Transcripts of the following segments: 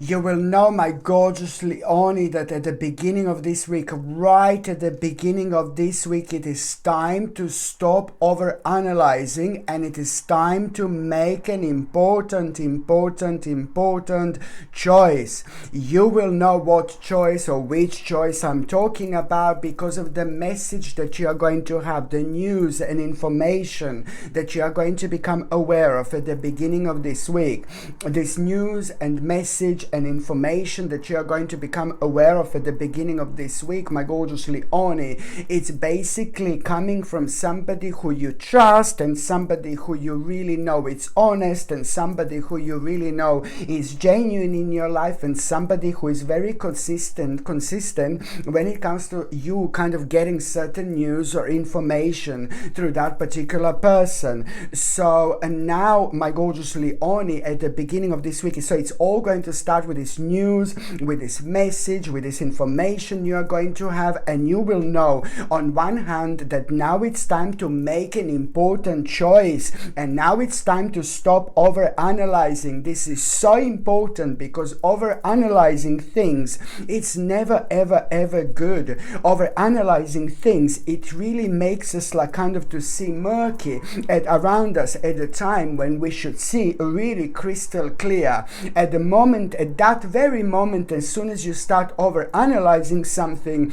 You will know, my gorgeous Leonie, that at the beginning of this week, right at the beginning of this week, it is time to stop over analyzing, and it is time to make an important choice. You will know what choice or which choice I'm talking about because of the message that you are going to have, the news and information that you are going to become aware of at the beginning of this week. This news and message and information that you are going to become aware of at the beginning of this week, my gorgeous Leonie, it's basically coming from somebody who you trust and somebody who you really know it's honest and somebody who you really know is genuine in your life and somebody who is very consistent when it comes to you kind of getting certain news or information through that particular person. So and now, my gorgeous Leonie, at the beginning of this week, so it's all going to start with this news, with this message, with this information you are going to have, and you will know on one hand that now it's time to make an important choice, and now it's time to stop over analyzing. This is so important because over analyzing things, it's never ever good. Over analyzing things, it really makes us like kind of to see murky around us at a time when we should see really crystal clear. At the moment, at that very moment, as soon as you start over analyzing something,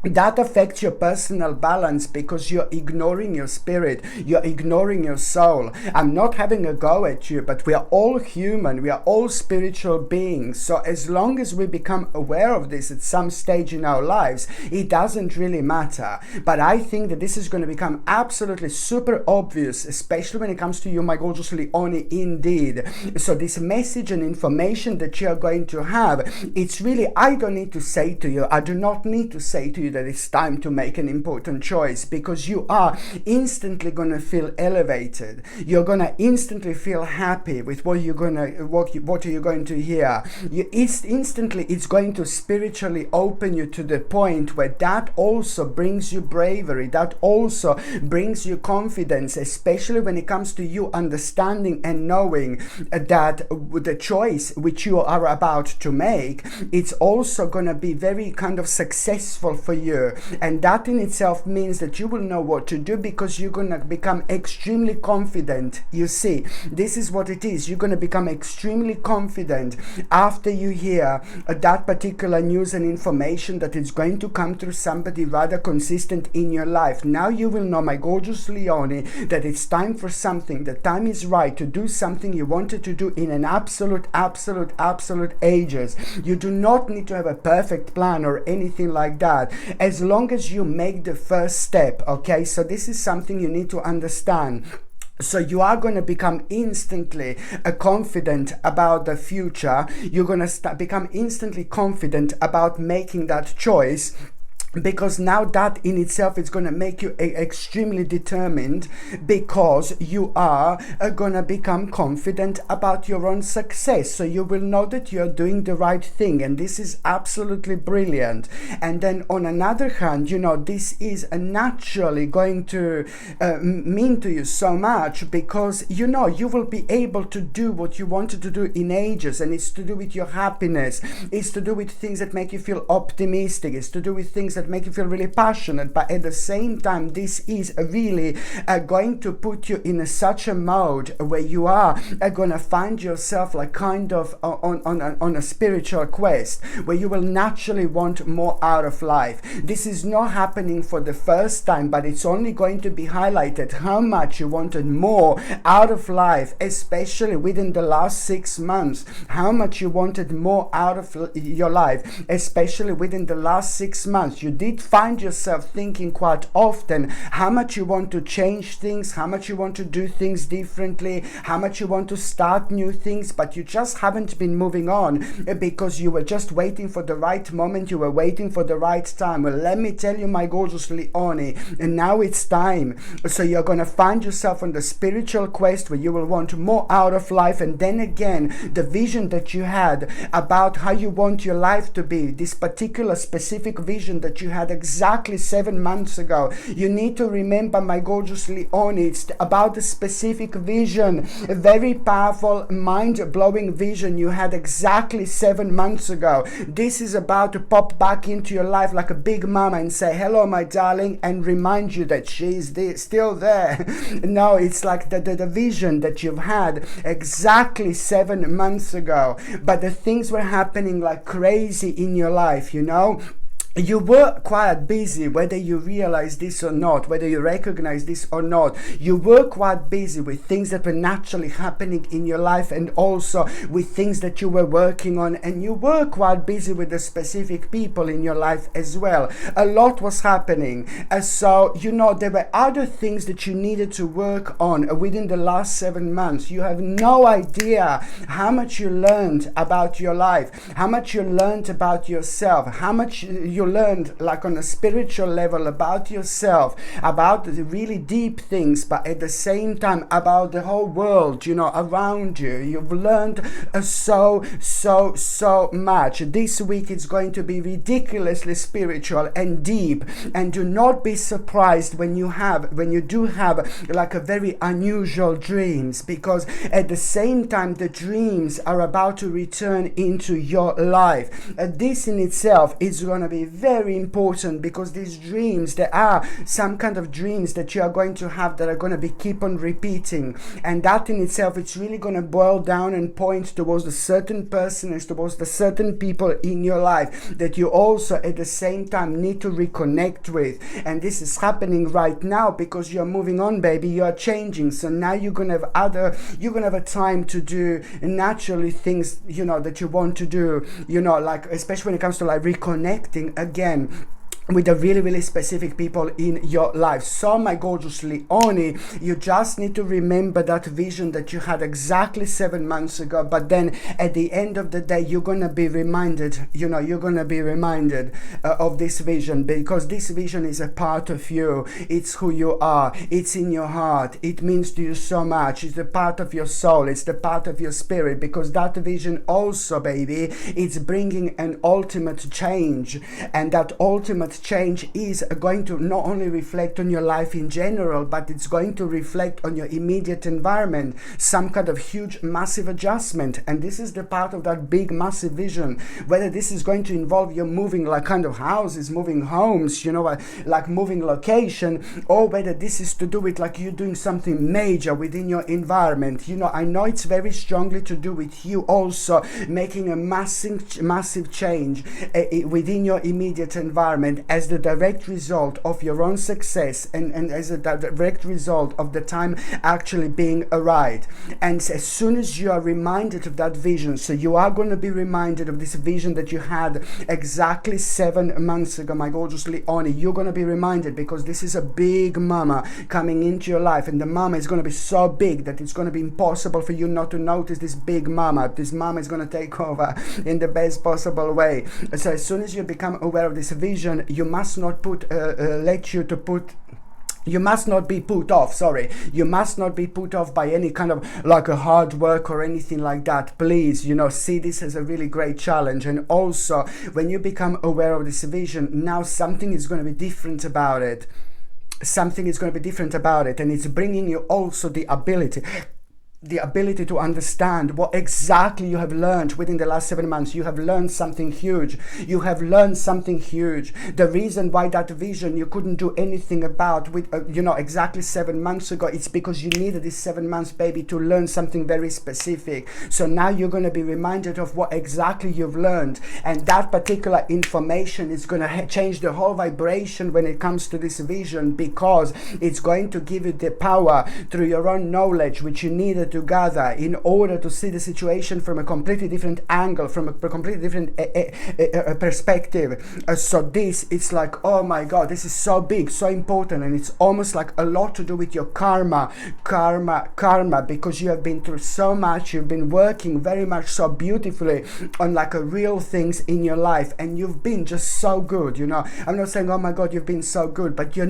that affects your personal balance because you're ignoring your spirit, you're ignoring your soul. I'm not having a go at you, but we are all human, we are all spiritual beings. So as long as we become aware of this at some stage in our lives, it doesn't really matter. But I think that this is going to become absolutely super obvious, especially when it comes to you, my gorgeous Leonie, indeed. So this message and information that you are going to have, it's really, I don't need to say to you, I do not need to say to you that it's time to make an important choice, because you are instantly going to feel elevated. You're going to instantly feel happy with what you're going to what are you going to hear. Instantly it's going to spiritually open you to the point where that also brings you bravery, that also brings you confidence, especially when it comes to you understanding and knowing that the choice which you are about to make, it's also going to be very kind of successful for you, and that in itself means that you will know what to do because you're going to become extremely confident. You see, this is what it is. You're going to become extremely confident after you hear that particular news and information that is going to come through somebody rather consistent in your life. Now you will know, my gorgeous Leonie, that it's time for something. The time is right to do something you wanted to do in an absolute ages. You do not need to have a perfect plan or anything like that, as long as you make the first step. Okay, so this is something you need to understand. So you are going to become instantly confident about the future. You're going to become instantly confident about making that choice, because now that in itself is going to make you extremely determined, because you are going to become confident about your own success. So you will know that you're doing the right thing, and this is absolutely brilliant. And then on another hand, you know, this is naturally going to mean to you so much, because you know you will be able to do what you wanted to do in ages, and it's to do with your happiness, it's to do with things that make you feel optimistic, it's to do with things that make you feel really passionate. But at the same time, this is really going to put you in such a mode where you are going to find yourself like kind of on a spiritual quest, where you will naturally want more out of life. This is not happening for the first time, but it's only going to be highlighted how much you wanted more out of life, especially within the last 6 months. How much you wanted more out of your life, especially within the last 6 months. You did find yourself thinking quite often how much you want to change things, how much you want to do things differently, how much you want to start new things, but you just haven't been moving on because you were just waiting for the right moment, you were waiting for the right time. Well, let me tell you, my gorgeous Leonie, and now it's time. So you're going to find yourself on the spiritual quest where you will want more out of life, and then again, the vision that you had about how you want your life to be, this particular specific vision that that you had exactly 7 months ago. You need to remember, my gorgeous Leon, it's about a specific vision, a very powerful, mind-blowing vision you had exactly 7 months ago. This is about to pop back into your life like a big mama and say, hello, my darling, and remind you that she's still there. No, it's like the vision that you've had exactly 7 months ago, but the things were happening like crazy in your life, you know. You were quite busy, whether you realize this or not, whether you recognize this or not. You were quite busy with things that were naturally happening in your life, and also with things that you were working on, and you were quite busy with the specific people in your life as well. A lot was happening. So, you know, there were other things that you needed to work on within the last 7 months. You have no idea how much you learned about your life, how much you learned about yourself, how much you learned like on a spiritual level about yourself, about the really deep things, but at the same time about the whole world, you know, around you. You've learned so much. This week it's going to be ridiculously spiritual and deep, and do not be surprised when you do have like a very unusual dreams, because at the same time the dreams are about to return into your life. This in itself is going to be very important, because these dreams, there are some kind of dreams that you are going to have that are going to be keep on repeating, and that in itself, it's really going to boil down and point towards a certain person and towards the certain people in your life that you also at the same time need to reconnect with. And this is happening right now because you're moving on, baby. You're changing, so now you're gonna have a time to do naturally things, you know, that you want to do, you know, like especially when it comes to like reconnecting again with the really specific people in your life. So my gorgeous Leonie, you just need to remember that vision that you had exactly 7 months ago, but then at the end of the day you're gonna be reminded, you know, you're gonna be reminded of this vision, because this vision is a part of you. It's who you are, it's in your heart, it means to you so much, it's the part of your soul, it's the part of your spirit, because that vision also, baby, it's bringing an ultimate change, and that ultimate change is going to not only reflect on your life in general, but it's going to reflect on your immediate environment, some kind of huge massive adjustment. And this is the part of that big massive vision, whether this is going to involve you moving like kind of houses, moving homes, you know, like moving location, or whether this is to do with like you doing something major within your environment. You know, I know it's very strongly to do with you also making a massive change within your immediate environment, as the direct result of your own success, and as a direct result of the time actually being arrived. And as soon as you are reminded of that vision, so you are going to be reminded of this vision that you had exactly 7 months ago, my gorgeous Leonie, you're going to be reminded, because this is a big mama coming into your life, and the mama is going to be so big that it's going to be impossible for you not to notice this big mama. This mama is going to take over in the best possible way. So as soon as you become aware of this vision, you must not you must not be put off by any kind of like a hard work or anything like that. Please, you know, see this as a really great challenge. And also when you become aware of this vision, now something is going to be different about it. And it's bringing you also the ability to understand what exactly you have learned within the last 7 months. You have learned something huge. The reason why that vision you couldn't do anything about with, exactly 7 months ago, it's because you needed this 7 months, baby, to learn something very specific. So now you're going to be reminded of what exactly you've learned. And that particular information is going to change the whole vibration when it comes to this vision, because it's going to give you the power through your own knowledge, which you needed to gather in order to see the situation from a completely different angle, from a completely different perspective. So this, it's like, oh my God, this is so big, so important, and it's almost like a lot to do with your karma, because you have been through so much. You've been working very much so beautifully on like a real things in your life, and you've been just so good, you know. I'm not saying, oh my God, you've been so good, but you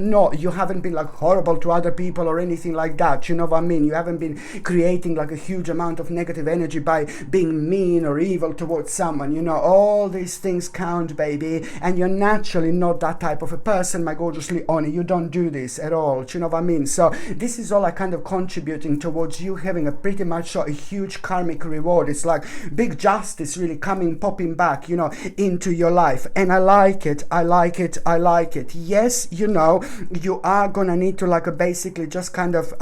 haven't been like horrible to other people or anything like that, you know what I mean? You haven't been creating creating like a huge amount of negative energy by being mean or evil towards someone. You know, all these things count, baby, and you're naturally not that type of a person, my gorgeous Leonie. You don't do this at all. Do you know what I mean? So this is all like kind of contributing towards you having a pretty much a huge karmic reward. It's like big justice really popping back, you know, into your life. And I like it. I like it. I like it. Yes, you know, you are gonna need to like basically just kind of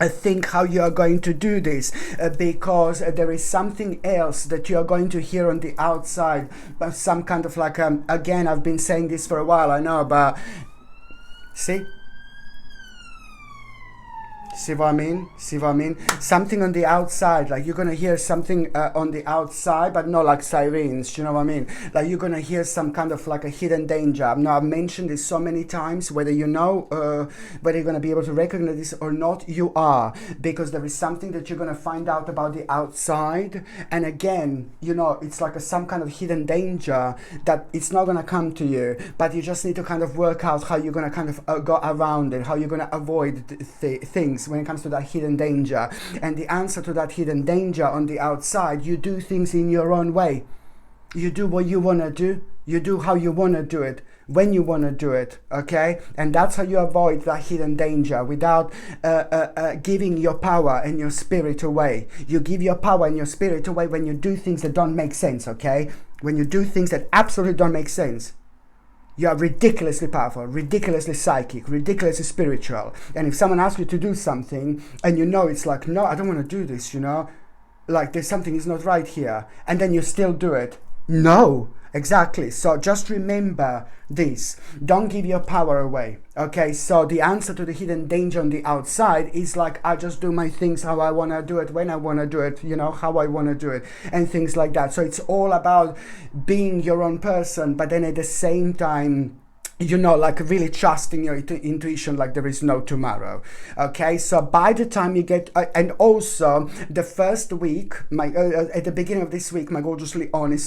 think how you are going to do this, because there is something else that you are going to hear on the outside, but some kind of like again, I've been saying this for a while, I know, but see what I mean? See what I mean? Something on the outside, like you're gonna hear something on the outside, but not like sirens, you know what I mean? Like you're gonna hear some kind of like a hidden danger. Now, I've mentioned this so many times, whether you know, whether you're gonna be able to recognize this or not, you are, because there is something that you're gonna find out about the outside. And again, you know, it's like some kind of hidden danger that it's not gonna come to you, but you just need to kind of work out how you're gonna kind of go around it, how you're gonna avoid things when it comes to that hidden danger. And the answer to that hidden danger on the outside, you do things in your own way. You do what you want to do. You do how you want to do it, when you want to do it, okay? And that's how you avoid that hidden danger without giving your power and your spirit away. You give your power and your spirit away when you do things that don't make sense, okay? When you do things that absolutely don't make sense. You are ridiculously powerful, ridiculously psychic, ridiculously spiritual. And if someone asks you to do something and you know it's like, no, I don't want to do this, you know, like there's something is not right here, and then you still do it. No, exactly. So just remember this. Don't give your power away. Okay, so the answer to the hidden danger on the outside is like, I just do my things how I want to do it, when I want to do it, you know, how I want to do it, and things like that. So it's all about being your own person, but then at the same time, you know, like really trusting your intuition like there is no tomorrow. Okay, so by the time you get and also the first week, at the beginning of this week, my gorgeous Leonie,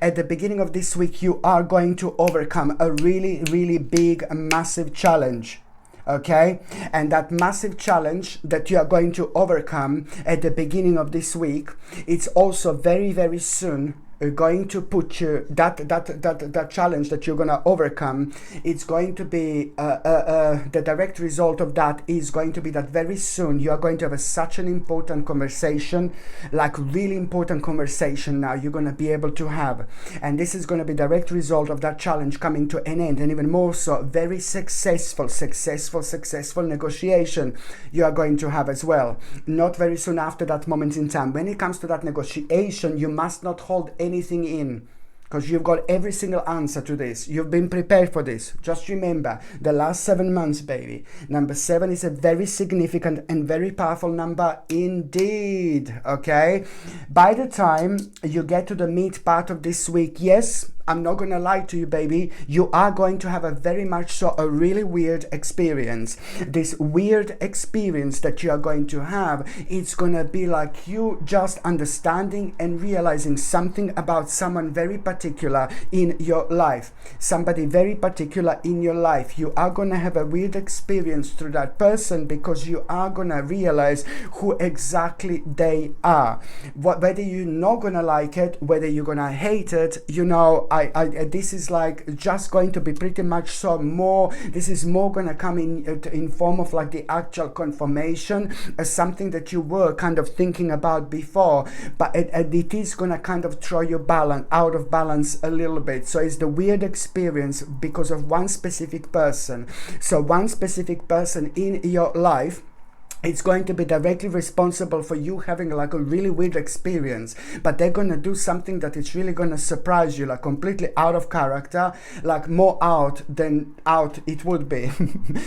at the beginning of this week, you are going to overcome a really big, massive challenge. Okay, and that massive challenge that you are going to overcome at the beginning of this week, it's also very soon going to put you that challenge that you're going to overcome. It's going to be the direct result of that is going to be that very soon you are going to have such an important conversation, like really important conversation now you're going to be able to have, and this is going to be direct result of that challenge coming to an end, and even more so, very successful negotiation you are going to have as well, not very soon after that moment in time. When it comes to that negotiation, you must not hold anything in, because you've got every single answer to this. You've been prepared for this. Just remember, the last 7 months, baby. Number 7 is a very significant and very powerful number indeed, okay? By the time you get to the meat part of this week, yes, I'm not gonna lie to you, baby, you are going to have a very much so a really weird experience. This weird experience that you are going to have, it's gonna be like you just understanding and realizing something about someone very particular in your life. Somebody very particular in your life. You are gonna have a weird experience through that person, because you are gonna realize who exactly they are. Whether you're not gonna like it, whether you're gonna hate it, you know, this is like just going to be pretty much so more, this is more going to come in form of like the actual confirmation as something that you were kind of thinking about before, but it is going to kind of throw you out of balance a little bit. So it's the weird experience because of one specific person. So one specific person in your life, it's going to be directly responsible for you having like a really weird experience, but they're going to do something that is really going to surprise you, like completely out of character, like more out than out it would be,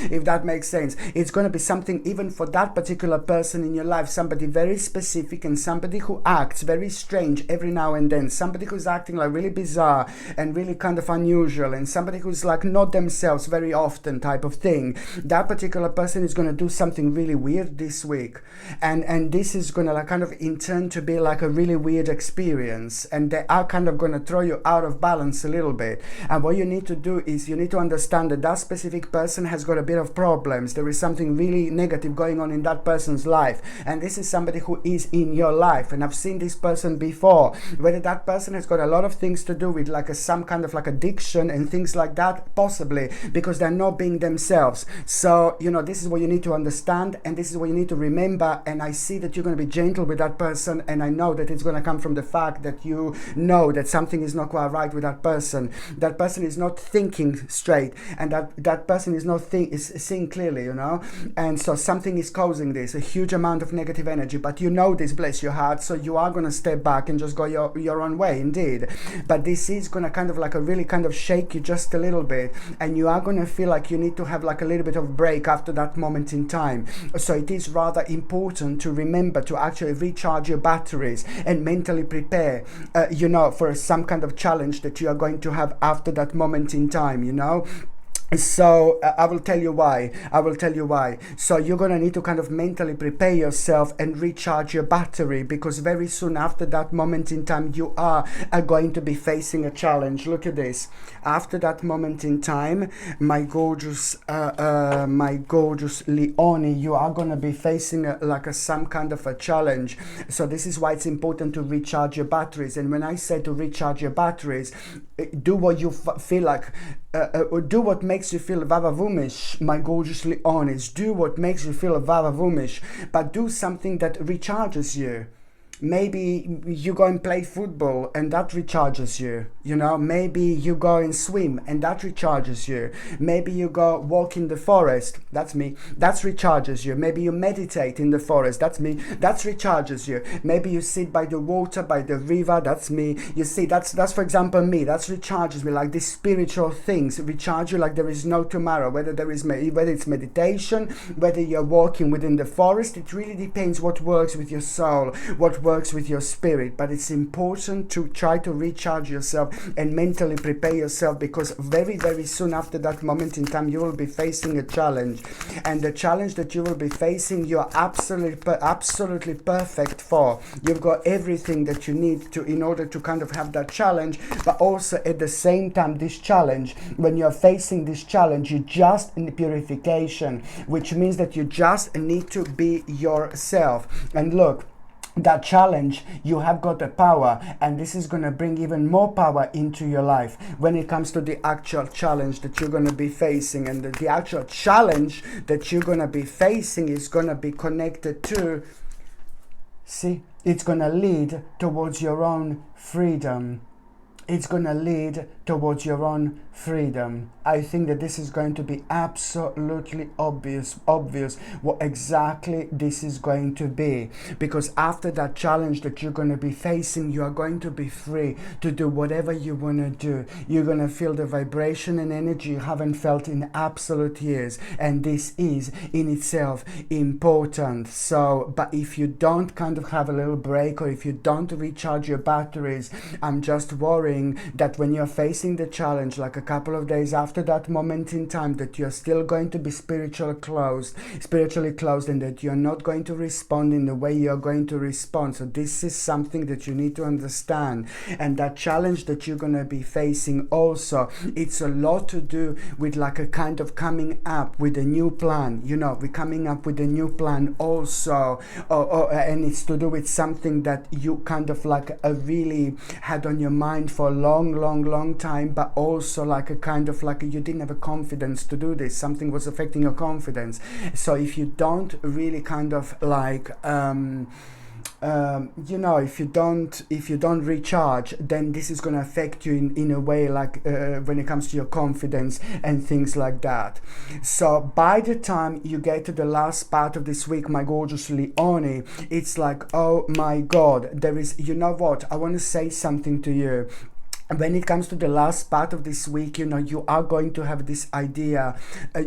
if that makes sense. It's going to be something even for that particular person in your life, somebody very specific, and somebody who acts very strange every now and then, somebody who's acting like really bizarre and really kind of unusual, and somebody who's like not themselves very often type of thing. That particular person is going to do something really weird weird this week, and this is gonna like kind of in turn to be like a really weird experience, and they are kind of gonna throw you out of balance a little bit. And what you need to do is you need to understand that that specific person has got a bit of problems. There is something really negative going on in that person's life, and this is somebody who is in your life, and I've seen this person before. Whether that person has got a lot of things to do with like some kind of like addiction and things like that, possibly because they're not being themselves. So you know, this is what you need to understand, and this is what you need to remember. And I see that you're going to be gentle with that person, and I know that it's going to come from the fact that you know that something is not quite right with that person. That person is not thinking straight, and that person is not seeing clearly, you know. And so something is causing this, a huge amount of negative energy. But you know this, bless your heart, so you are going to step back and just go your own way, indeed. But this is going to kind of like a really kind of shake you just a little bit, and you are going to feel like you need to have like a little bit of break after that moment in time. So it is rather important to remember to actually recharge your batteries and mentally prepare, you know, for some kind of challenge that you are going to have after that moment in time, you know. So I will tell you why. So you're going to need to kind of mentally prepare yourself and recharge your battery, because very soon after that moment in time you are going to be facing a challenge. Look at this. After that moment in time, my gorgeous Leonie, you are going to be facing some kind of a challenge. So this is why it's important to recharge your batteries. And when I say to recharge your batteries, do what you feel like, do what makes you feel vavavumish, my gorgeously honest. Do what makes you feel vavavumish, but do something that recharges you. Maybe you go and play football and that recharges you, you know. Maybe you go and swim and that recharges you. Maybe you go walk in the forest, that's me, that recharges you. Maybe you meditate in the forest, that's me, that recharges you. Maybe you sit by the water, by the river, that's me. You see, that's for example me, that recharges me. Like these spiritual things recharge you like there is no tomorrow. Whether it's meditation, whether you're walking within the forest, it really depends what works with your soul, what works with your spirit. But it's important to try to recharge yourself and mentally prepare yourself, because very, very soon after that moment in time you will be facing a challenge, and the challenge that you will be facing you are absolutely perfect for. You've got everything that you need to in order to kind of have that challenge. But also at the same time, this challenge, when you're facing this challenge, you just need purification, which means that you just need to be yourself. And look, that challenge, you have got the power, and this is going to bring even more power into your life when it comes to the actual challenge that you're going to be facing. And the actual challenge that you're going to be facing is going to be connected to, see, it's going to lead towards your own freedom. It's going to lead towards your own freedom. I think that this is going to be absolutely obvious what exactly this is going to be, because after that challenge that you're going to be facing, you are going to be free to do whatever you want to do. You're going to feel the vibration and energy you haven't felt in absolute years, and this is in itself important. So, but if you don't kind of have a little break, or if you don't recharge your batteries, I'm just worrying that when you're facing the challenge, like a couple of days after that moment in time, that you're still going to be spiritually closed, and that you're not going to respond in the way you're going to respond. So this is something that you need to understand. And that challenge that you're going to be facing also, it's a lot to do with like a kind of coming up with a new plan. You know, we're coming up with a new plan also, and it's to do with something that you kind of like really had on your mind for a long time, but also like a kind of like you didn't have a confidence to do this. Something was affecting your confidence. So if you don't really kind of like you know, if you don't recharge, then this is going to affect you in a way, like when it comes to your confidence and things like that. So by the time you get to the last part of this week, my gorgeous Leonie, it's like, oh my God, there is, you know what, I want to say something to you. when it comes to the last part of this week, you are going to have this idea.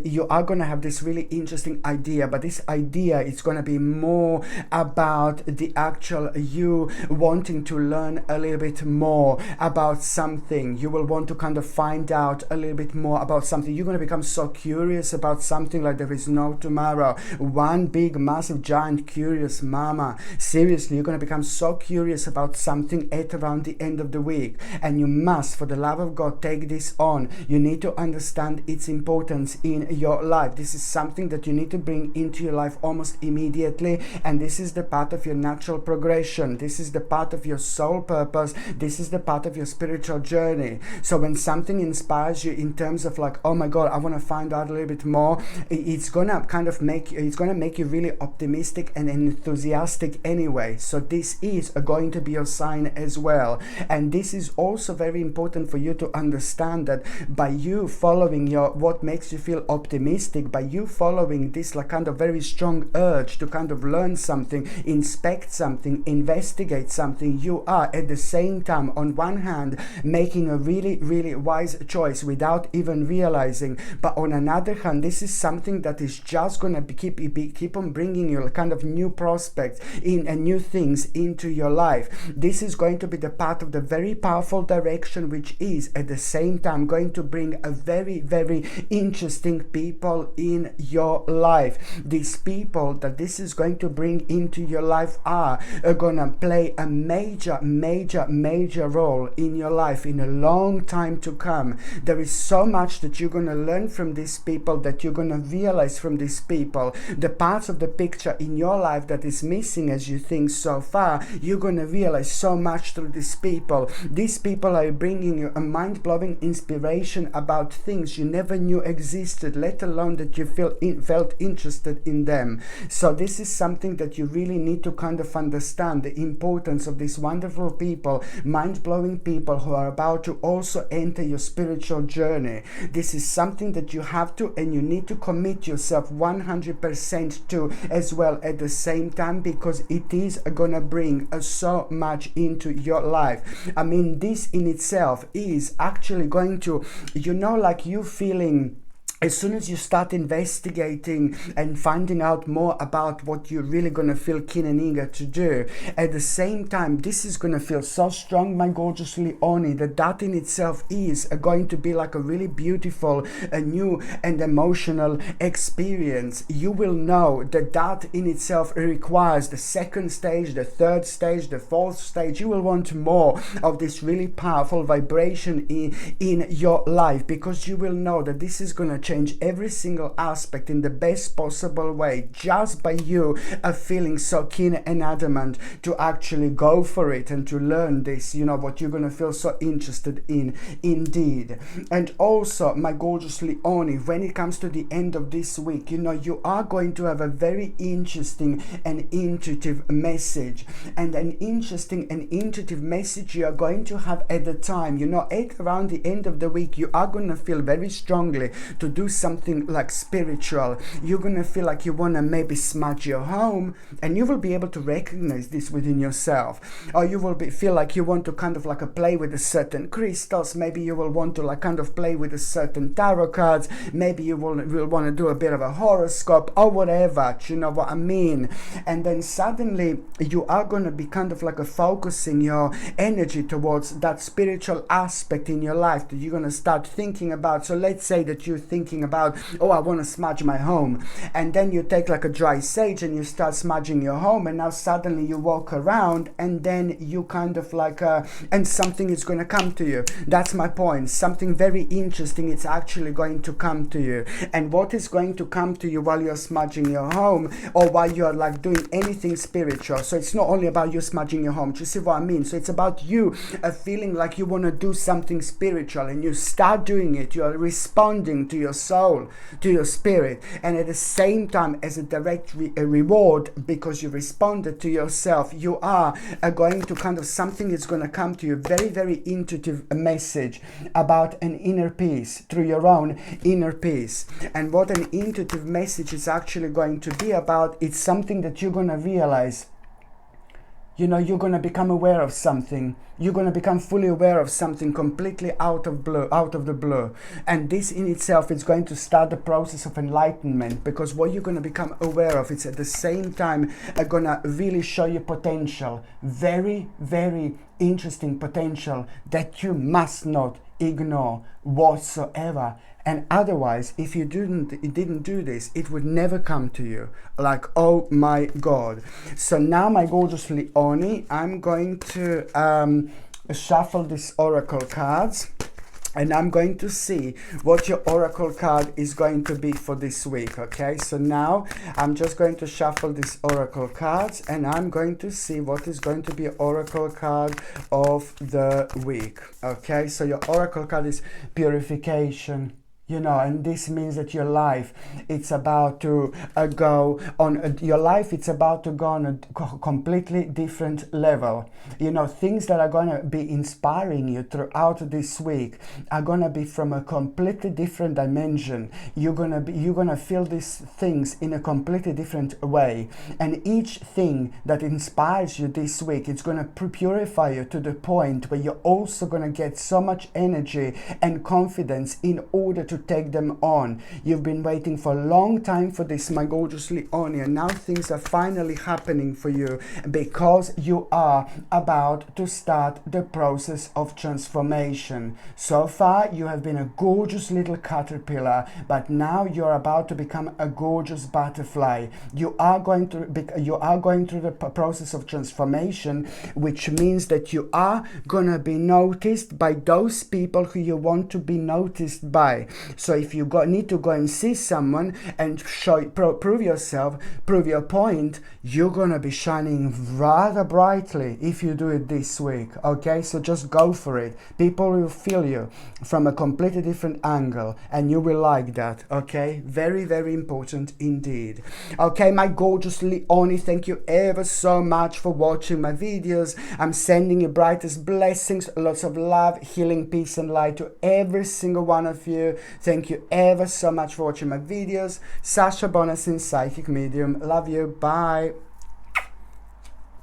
You are going to have this really interesting idea, but this idea is going to be more about the actual you wanting to learn a little bit more about something. You will want to kind of find out a little bit more about something. You're going to become so curious about something like there is no tomorrow. One big, massive, giant, curious mama. Seriously, you're going to become so curious about something at around the end of the week, and you must, for the love of God, take this on. You need to understand its importance in your life. This is something that you need to bring into your life almost immediately, and this is the part of your natural progression. This is the part of your soul purpose. This is the part of your spiritual journey. So when something inspires you in terms of like, oh my God, I want to find out a little bit more, it's gonna kind of make you really optimistic and enthusiastic anyway. So this is going to be your sign as well. And this is also very important for you to understand that by you following what makes you feel optimistic, by you following this like kind of very strong urge to kind of learn something, inspect something, investigate something, you are at the same time on one hand making a really, really wise choice without even realizing, but on another hand, this is something that is just going to keep on bringing you kind of new prospects in and new things into your life. This is going to be the part of the very powerful direction, which is at the same time going to bring a very, very interesting people in your life. These people that this is going to bring into your life are going to play a major, major, major role in your life in a long time to come. There is so much that you're going to learn from these people, that you're going to realize from these people. The parts of the picture in your life that is missing as you think so far, you're going to realize so much through these people. These people are bringing you a mind-blowing inspiration about things you never knew existed, let alone that you felt interested in them. So this is something that you really need to kind of understand, the importance of these wonderful people, mind-blowing people who are about to also enter your spiritual journey. This is something that you have to and you need to commit yourself 100% to as well at the same time, because it is going to bring so much into your life. I mean, this in itself is actually going to, like you feeling, as soon as you start investigating and finding out more about what you're really going to feel keen and eager to do, at the same time, this is going to feel so strong, my gorgeous Leonie, that in itself is going to be like a really beautiful, a new and emotional experience. You will know that in itself requires the second stage, the third stage, the fourth stage. You will want more of this really powerful vibration in your life, because you will know that this is going to change every single aspect in the best possible way, just by you feeling so keen and adamant to actually go for it and to learn this, what you're going to feel so interested in indeed. And also, my gorgeous Leonie, when it comes to the end of this week, you are going to have a very interesting and intuitive message, and an interesting and intuitive message you are going to have at the time, at around the end of the week, you are going to feel very strongly to do something like spiritual. You're going to feel like you want to maybe smudge your home, and you will be able to recognize this within yourself. Or you will feel like you want to kind of like play with a certain crystals. Maybe you will want to like kind of play with a certain tarot cards. Maybe you will want to do a bit of a horoscope or whatever. You know what I mean? And then suddenly you are going to be kind of like focusing your energy towards that spiritual aspect in your life that you're going to start thinking about. So let's say that you're thinking about, I want to smudge my home, and then you take like a dry sage and you start smudging your home, and now suddenly you walk around and then you kind of like and something is going to come to you. That's my point. Something very interesting is actually going to come to you. And what is going to come to you while you're smudging your home, or while you're like doing anything spiritual? So it's not only about you smudging your home. Do you see what I mean? So it's about you feeling like you want to do something spiritual, and you start doing it. You're responding to your soul, to your spirit, and at the same time, as a direct reward, because you responded to yourself, you are going to kind of, something is going to come to you, very, very intuitive message about an inner peace, through your own inner peace. And what an intuitive message is actually going to be about, it's something that you're going to realize You know, you're going to become aware of something. You're going to become fully aware of something completely out of the blue. And this in itself is going to start the process of enlightenment, because what you're going to become aware of, it's at the same time going to really show you potential. Very, very interesting potential that you must not ignore whatsoever. And otherwise, if you didn't do this, it would never come to you. Like, oh my God. So now, my gorgeous Leonie, I'm going to shuffle these oracle cards. And I'm going to see what your oracle card is going to be for this week, okay? So now I'm just going to shuffle these oracle cards, and I'm going to see what is going to be oracle card of the week, okay? So your oracle card is purification. You know, and this means that your life, it's about to go on, your life, it's about to go on a completely different level. You know, things that are going to be inspiring you throughout this week are going to be from a completely different dimension. You're going to feel these things in a completely different way. And each thing that inspires you this week, it's going to purify you to the point where you're also going to get so much energy and confidence in order to take them on. You've been waiting for a long time for this, my gorgeous Leonie, and now things are finally happening for you, because you are about to start the process of transformation. So far you have been a gorgeous little caterpillar, but now you're about to become a gorgeous butterfly. You are going through the process of transformation, which means that you are gonna be noticed by those people who you want to be noticed by. So if you need to go and see someone and prove yourself, prove your point, you're gonna be shining rather brightly if you do it this week, okay? So just go for it. People will feel you from a completely different angle, and you will like that, okay? Very, very important indeed. Okay, my gorgeous Leonie, thank you ever so much for watching my videos. I'm sending you brightest blessings, lots of love, healing, peace and light to every single one of you. Thank you ever so much for watching my videos. Sasha Bonasin, Psychic Medium. Love you. Bye.